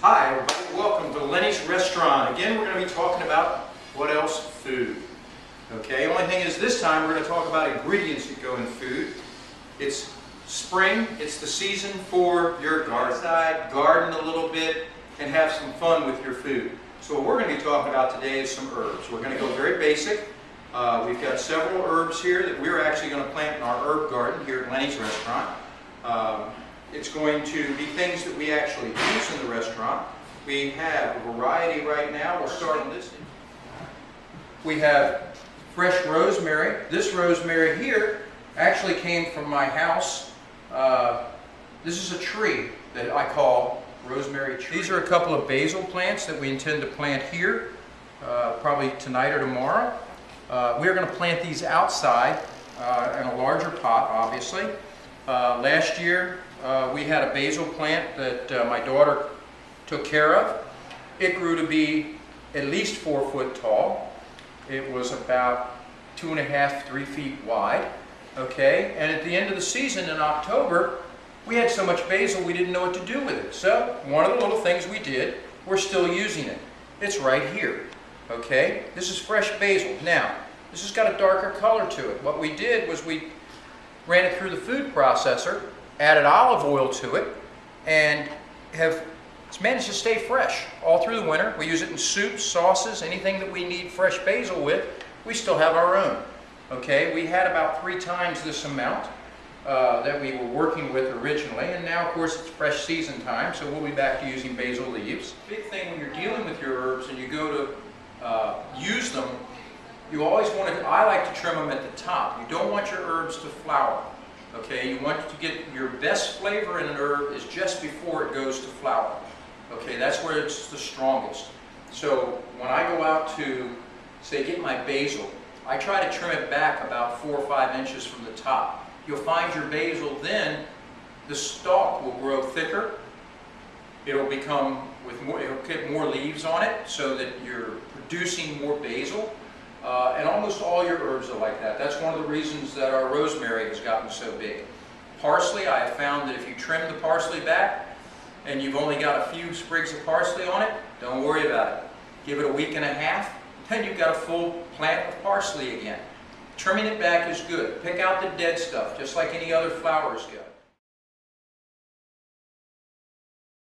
Hi everybody, welcome to Lenny's restaurant. Again, we're going to be talking about what else? Food. Okay, only thing is this time we're going to talk about ingredients that go in food. It's spring, it's the season for your garden a little bit, and have some fun with your food. So what we're going to be talking about today is some herbs. We're going to go very basic. We've got several herbs here that we're actually going to plant in our herb garden here at Lenny's restaurant. It's going to be things that we actually use in the restaurant. We have a variety right now. We'll start on this. We have fresh rosemary. This rosemary here actually came from my house. This is a tree that I call rosemary tree. These are a couple of basil plants that we intend to plant here, probably tonight or tomorrow. We're going to plant these outside in a larger pot, obviously. Last year we had a basil plant that my daughter took care of. It grew to be at least 4 foot tall. It was about 2.5 to 3 feet wide. Okay, and at the end of the season in October, we had so much basil we didn't know what to do with it. So one of the little things we did, we're still using it. It's right here. Okay, this is fresh basil. Now, this has got a darker color to it. What we did was we ran it through the food processor, added olive oil to it, and it's managed to stay fresh all through the winter. We use it in soups, sauces, anything that we need fresh basil with, we still have our own. Okay, we had about 3 times this amount that we were working with originally, and now of course it's fresh season time, so we'll be back to using basil leaves. Big thing when you're dealing with your herbs and you go to use them, you always want to, I like to trim them at the top. You don't want your herbs to flower. Okay, you want to get your best flavor in an herb is just before it goes to flower. Okay, that's where it's the strongest. So when I go out to, say, get my basil, I try to trim it back about 4 or 5 inches from the top. You'll find your basil then, the stalk will grow thicker. It'll become, it'll get more leaves on it so that you're producing more basil. And almost all your herbs are like that. That's one of the reasons that our rosemary has gotten so big. Parsley, I have found that if you trim the parsley back and you've only got a few sprigs of parsley on it, don't worry about it. Give it a week and a half, then you've got a full plant of parsley again. Trimming it back is good. Pick out the dead stuff, just like any other flowers go.